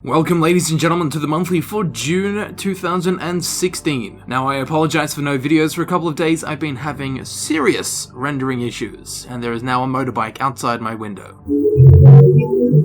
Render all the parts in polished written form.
Welcome ladies and gentlemen to the monthly for June 2016. Now I apologize for no videos for a couple of days. I've been having serious rendering issues, and there is now a motorbike outside my window.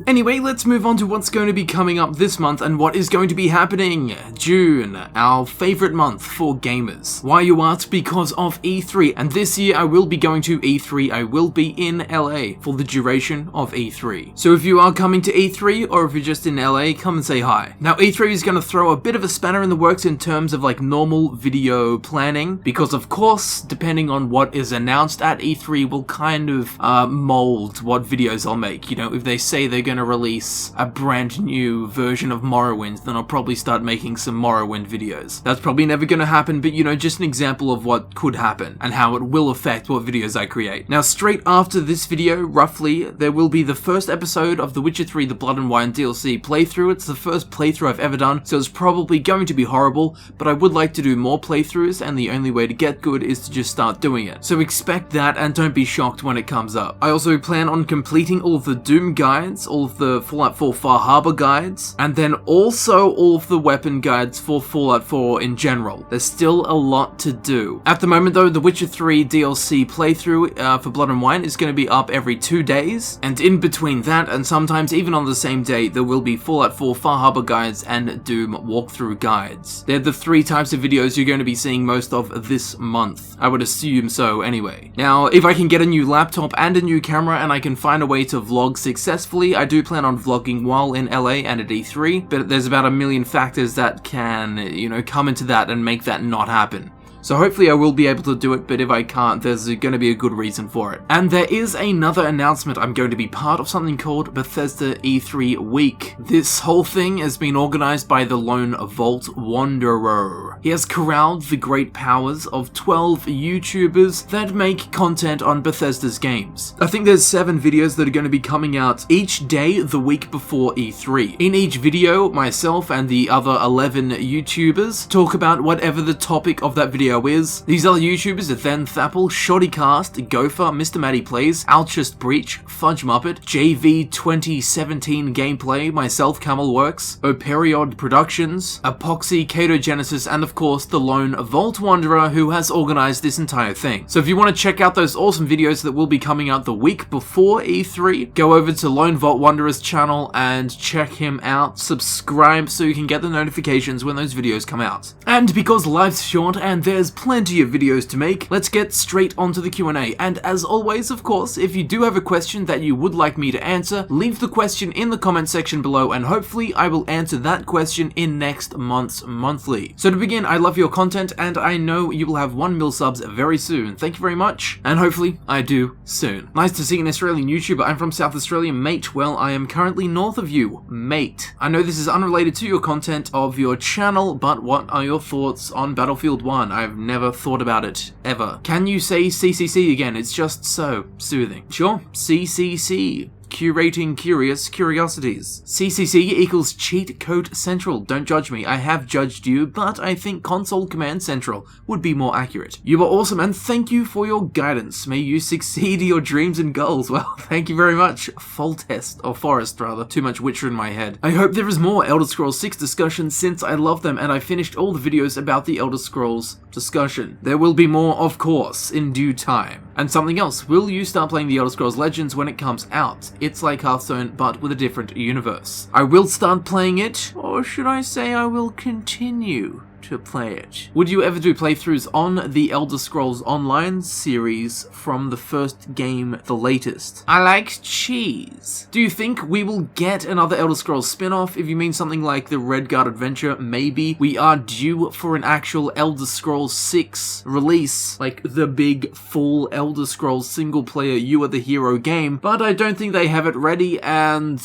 Anyway, let's move on to what's going to be coming up this month and what is going to be happening. June, our favorite month for gamers. Why, you ask? Because of E3, and this year I will be going to E3. I will be in LA for the duration of E3. So if you are coming to E3 or if you're just in LA, come and say hi. Now E3 is going to throw a bit of a spanner in the works in terms of like normal video planning, because of course, depending on what is announced at E3 will kind of mold what videos I'll make. You know, if they say they're going to release a brand new version of Morrowind, then I'll probably start making some Morrowind videos. That's probably never going to happen, but you know, just an example of what could happen and how it will affect what videos I create. Now, straight after this video, roughly, there will be the first episode of The Witcher 3 The Blood and Wine DLC playthrough. It's the first playthrough I've ever done, so it's probably going to be horrible, but I would like to do more playthroughs, and the only way to get good is to just start doing it. So expect that, and don't be shocked when it comes up. I also plan on completing all of the Doom guides, all of the Fallout 4 Far Harbor guides, and then also all of the weapon guides for Fallout 4 in general. There's still a lot to do. At the moment though, the Witcher 3 DLC playthrough for Blood and Wine is going to be up every 2 days, and in between that, and sometimes even on the same day, there will be Fallout 4 Far Harbor guides and Doom walkthrough guides. They're the 3 types of videos you're going to be seeing most of this month. I would assume so anyway. Now, if I can get a new laptop and a new camera and I can find a way to vlog successfully, I do plan on vlogging while in LA and at E3, but there's about a million factors that can, you know, come into that and make that not happen. So hopefully I will be able to do it, but if I can't, there's going to be a good reason for it. And there is another announcement. I'm going to be part of something called Bethesda E3 Week. This whole thing has been organized by the lone Vault Wanderer. He has corralled the great powers of 12 YouTubers that make content on Bethesda's games. I think there's 7 videos that are going to be coming out each day the week before E3. In each video, myself and the other 11 YouTubers talk about whatever the topic of that video is. These other YouTubers are Then Thapple, Shoddycast, Gopher, Mr. Matty Plays, Alchist Breach, Fudge Muppet, JV 2017 Gameplay, myself, Camelworks, Operiod Productions, Epoxy, Ketogenesis, and of course the lone Vault Wanderer who has organized this entire thing. So if you want to check out those awesome videos that will be coming out the week before E3, go over to Lone Vault Wanderer's channel and check him out. Subscribe so you can get the notifications when those videos come out. And because life's short and there's plenty of videos to make, let's get straight onto the Q&A. And as always, of course, if you do have a question that you would like me to answer, leave the question in the comment section below, and hopefully I will answer that question in next month's monthly. So to begin, I love your content, and I know you will have 1 mil subs very soon. Thank you very much, and hopefully I do soon. Nice to see an Australian YouTuber. I'm from South Australia, mate. Well, I am currently north of you, mate. I know this is unrelated to your content of your channel, but what are your thoughts on Battlefield 1? I've never thought about it, ever. Can you say CCC again? It's just so soothing. Sure, CCC. Curating curious curiosities. CCC equals Cheat Code Central. Don't judge me. I have judged you, but I think Console Command Central would be more accurate. You are awesome, and thank you for your guidance. May you succeed your dreams and goals. Well, thank you very much. Forest rather. Too much Witcher in my head. I hope there is more Elder Scrolls 6 discussion since I love them and I finished all the videos about the Elder Scrolls discussion. There will be more, of course, in due time. And something else, will you start playing the Elder Scrolls Legends when it comes out? It's like Hearthstone, but with a different universe. I will start playing it, or should I say I will continue to play it. Would you ever do playthroughs on the Elder Scrolls Online series from the first game, the latest? I like cheese. Do you think we will get another Elder Scrolls spin-off? If you mean something like the Redguard Adventure, maybe. We are due for an actual Elder Scrolls 6 release, like the big full Elder Scrolls single-player You Are the Hero game, but I don't think they have it ready, and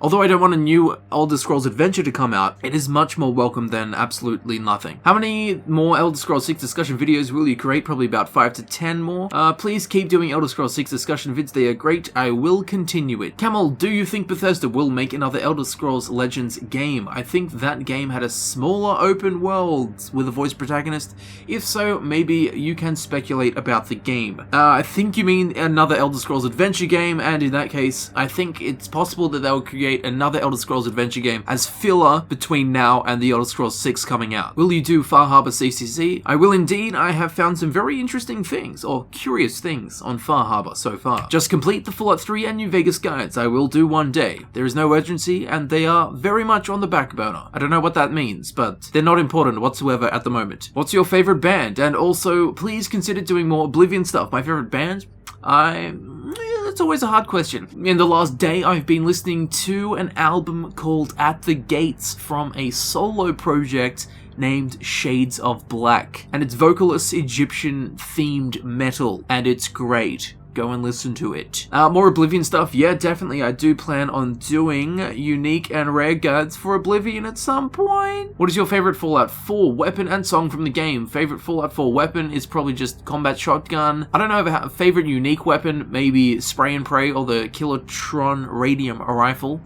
although I don't want a new Elder Scrolls Adventure to come out, it is much more welcome than absolutely nothing nothing. How many more Elder Scrolls 6 discussion videos will you create? Probably about 5 to 10 more. Please keep doing Elder Scrolls 6 discussion vids, they are great. I will continue it. Camel, do you think Bethesda will make another Elder Scrolls Legends game? I think that game had a smaller open world with a voice protagonist. If so, maybe you can speculate about the game. I think you mean another Elder Scrolls adventure game, and in that case, I think it's possible that they'll create another Elder Scrolls adventure game as filler between now and the Elder Scrolls 6 coming out. Will you do Far Harbor CCC? I will indeed. I have found some very interesting things, or curious things, on Far Harbor so far. Just complete the Fallout 3 and New Vegas guides. I will do one day. There is no urgency, and they are very much on the back burner. I don't know what that means, but they're not important whatsoever at the moment. What's your favorite band? And also, please consider doing more Oblivion stuff. My favorite band? It's always a hard question. In the last day, I've been listening to an album called At the Gates from a solo project named Shades of Black. And it's vocalist Egyptian themed metal, and it's great. Go and listen to it. More Oblivion stuff? Yeah, definitely. I do plan on doing unique and rare guides for Oblivion at some point. What is your favorite Fallout 4 weapon and song from the game? Favorite Fallout 4 weapon is probably just combat shotgun. I don't know if I have a favorite unique weapon, maybe spray and pray or the Kilotron radium rifle.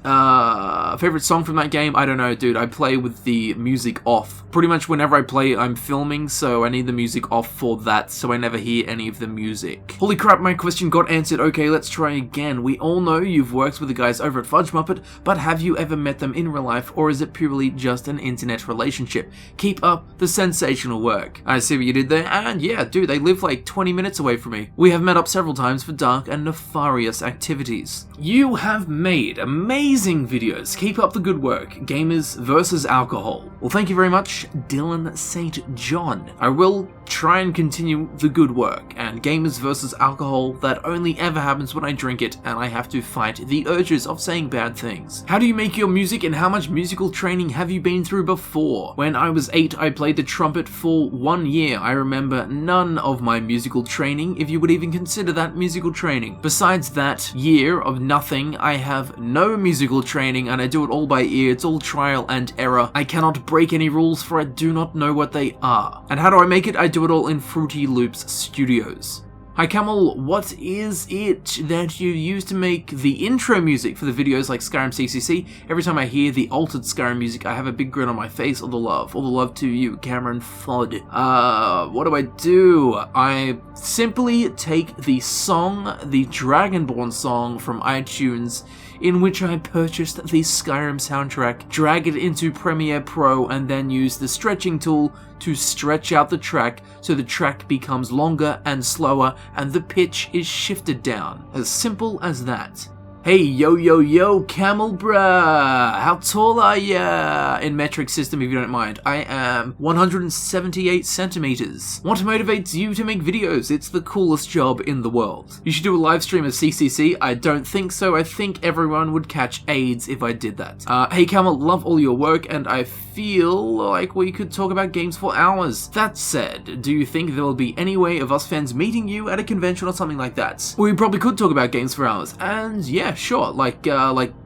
Favorite song from that game? I don't know, dude. I play with the music off. Pretty much whenever I play, I'm filming, so I need the music off for that, so I never hear any of the music. Holy crap, my question got answered. Okay, let's try again. We all know you've worked with the guys over at Fudge Muppet, but have you ever met them in real life, or is it purely just an internet relationship? Keep up the sensational work. I see what you did there, and yeah, dude, they live like 20 minutes away from me. We have met up several times for dark and nefarious activities. You have made amazing videos. Keep up the good work. Gamers versus alcohol. Well, thank you very much, Dylan St. John. I will try and continue the good work, and gamers versus alcohol, that only ever happens when I drink it and I have to fight the urges of saying bad things. How do you make your music, and how much musical training have you been through before? When I was 8, I played the trumpet for 1 year. I remember none of my musical training, if you would even consider that musical training. Besides that year of nothing, I have no musical training, and I do it all by ear. It's all trial and error. I cannot break any rules, for I do not know what they are. And how do I make it? I do it all in Fruity Loops Studios. Hi Camel, what is it that you use to make the intro music for the videos like Skyrim CCC? Every time I hear the altered Skyrim music, I have a big grin on my face. All the love to you, Cameron Fod. What do? I simply take the song, the Dragonborn song from iTunes, in which I purchased the Skyrim soundtrack, drag it into Premiere Pro, and then use the stretching tool to stretch out the track so the track becomes longer and slower and the pitch is shifted down. As simple as that. Hey, yo, Camel bruh, how tall are ya? In metric system, if you don't mind. I am 178 centimeters. What motivates you to make videos? It's the coolest job in the world. You should do a live stream of CCC. I don't think so. I think everyone would catch AIDS if I did that. Hey Camel, love all your work, and I feel like we could talk about games for hours. That said, do you think there will be any way of us fans meeting you at a convention or something like that? We probably could talk about games for hours, and yeah, sure, like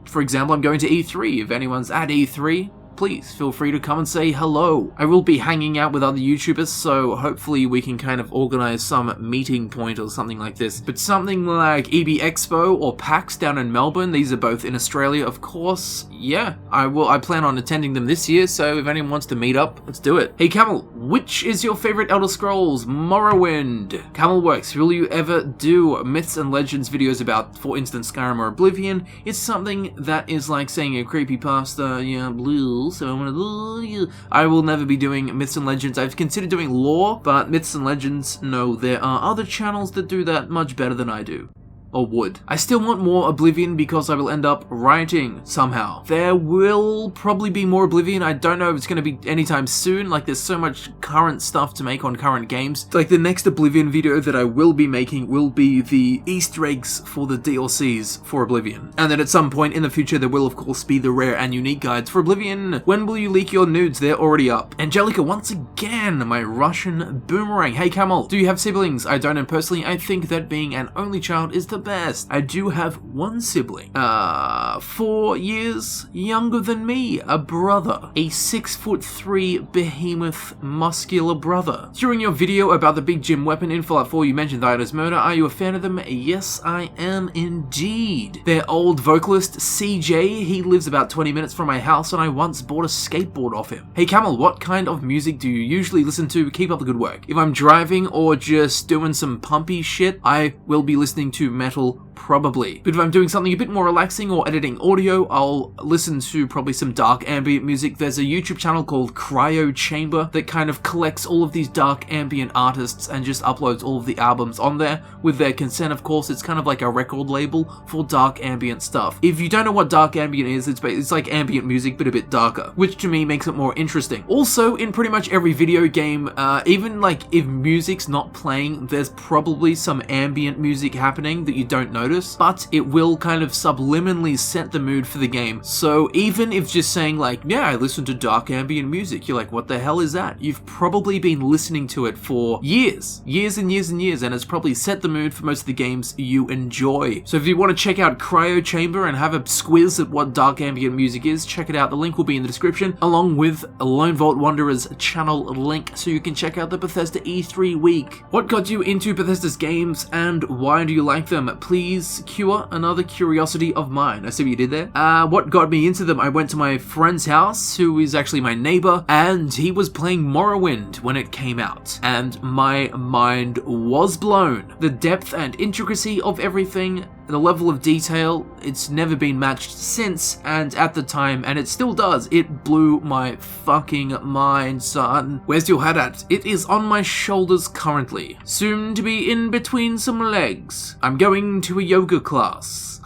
for example, I'm going to E3. If anyone's at E3, please feel free to come and say hello. I will be hanging out with other YouTubers, so hopefully we can kind of organize some meeting point or something like this. But something like EB Expo or PAX down in Melbourne, these are both in Australia, of course. Yeah, I plan on attending them this year, so if anyone wants to meet up, let's do it. Hey Camel, which is your favorite Elder Scrolls? Morrowind. Camelworks, will you ever do myths and legends videos about, for instance, Skyrim or Oblivion? It's something that is like saying a creepypasta, yeah, blue. So I'm gonna... I will never be doing myths and legends. I've considered doing lore, but myths and legends, no, there are other channels that do that much better than I do. Or would. I still want more Oblivion because I will end up writing somehow. There will probably be more Oblivion. I don't know if it's going to be anytime soon. Like, there's so much current stuff to make on current games. Like, the next Oblivion video that I will be making will be the Easter eggs for the DLCs for Oblivion. And then at some point in the future, there will of course be the rare and unique guides for Oblivion. When will you leak your nudes? They're already up. Angelica, once again, my Russian boomerang. Hey Camel, do you have siblings? I don't know personally. I think that being an only child is the best. I do have one sibling, 4 years younger than me, a brother, a 6'3" behemoth muscular brother. During your video about the big gym weapon in Fallout 4, you mentioned Ida's Murder. Are you a fan of them? Yes, I am indeed. Their old vocalist, CJ, he lives about 20 minutes from my house, and I once bought a skateboard off him. Hey Camel, what kind of music do you usually listen to? Keep up the good work. If I'm driving or just doing some pumpy shit, I will be listening to metal, probably. But if I'm doing something a bit more relaxing or editing audio, I'll listen to probably some dark ambient music. There's a YouTube channel called Cryo Chamber that kind of collects all of these dark ambient artists and just uploads all of the albums on there with their consent, of course. It's kind of like a record label for dark ambient stuff. If you don't know what dark ambient is, it's like ambient music but a bit darker, which to me makes it more interesting. Also, in pretty much every video game, even like if music's not playing, there's probably some ambient music happening that you don't notice, but it will kind of subliminally set the mood for the game. So even if just saying like, yeah, I listen to dark ambient music, you're like, what the hell is that? You've probably been listening to it for years and years and years, and it's probably set the mood for most of the games you enjoy. So if you want to check out Cryo Chamber and have a squiz at what dark ambient music is, check it out. The link will be in the description, along with Lone Vault Wanderer's channel link, so you can check out the Bethesda E3 week. What got you into Bethesda's games and why do you like them? Please cure another curiosity of mine. I see what you did there. What got me into them? I went to my friend's house, who is actually my neighbor, and he was playing Morrowind when it came out, and my mind was blown. The depth and intricacy of everything, the level of detail, it's never been matched since, and at the time, and it still does, it blew my fucking mind, son. Where's your hat at? It is on my shoulders currently. Soon to be in between some legs. I'm going to a yoga class.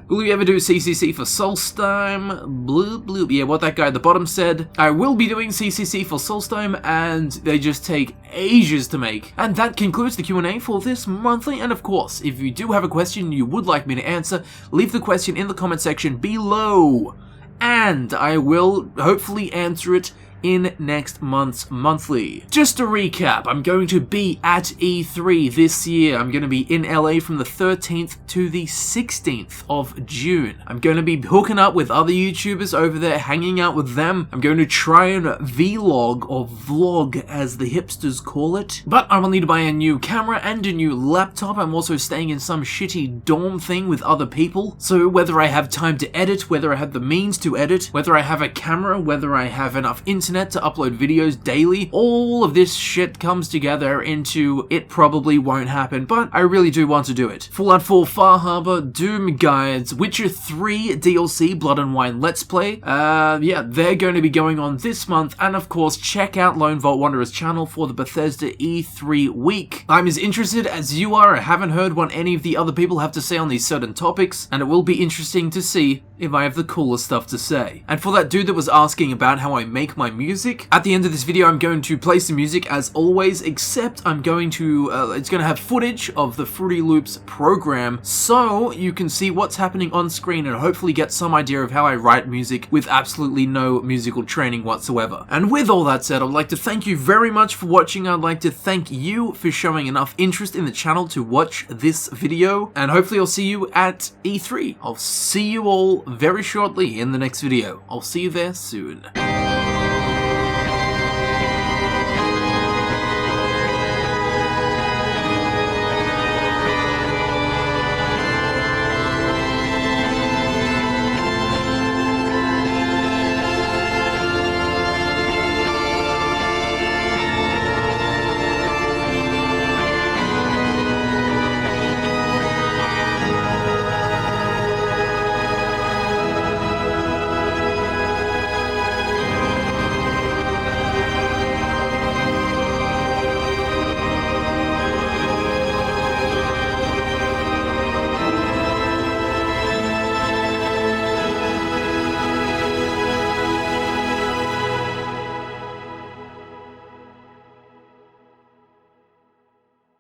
Will you ever do CCC for Solstheim? Bloop bloop. Yeah, what that guy at the bottom said. I will be doing CCC for Solstheim, and they just take ages to make. And that concludes the Q&A for this monthly. And of course, if you do have a question you would like me to answer, leave the question in the comment section below, and I will hopefully answer it in next month's monthly. Just to recap, I'm going to be at E3 this year. I'm going to be in LA from the 13th to the 16th of June. I'm going to be hooking up with other YouTubers over there, hanging out with them. I'm going to try and vlog, or vlog as the hipsters call it. But I will need to buy a new camera and a new laptop. I'm also staying in some shitty dorm thing with other people. So whether I have time to edit, whether I have the means to edit, whether I have a camera, whether I have enough internet to upload videos daily, all of this shit comes together into it probably won't happen, but I really do want to do it. Fallout 4 Far Harbor, Doom Guides, Witcher 3 DLC, Blood and Wine Let's Play, yeah, they're going to be going on this month, and of course, check out Lone Vault Wanderer's channel for the Bethesda E3 week. I'm as interested as you are. I haven't heard what any of the other people have to say on these certain topics, and it will be interesting to see if I have the coolest stuff to say. And for that dude that was asking about how I make my music, at the end of this video I'm going to play some music as always, except I'm going to, it's going to have footage of the Fruity Loops program, so you can see what's happening on screen and hopefully get some idea of how I write music with absolutely no musical training whatsoever. And with all that said, I'd like to thank you very much for watching. I'd like to thank you for showing enough interest in the channel to watch this video, and hopefully I'll see you at E3. I'll see you all very shortly in the next video. I'll see you there soon.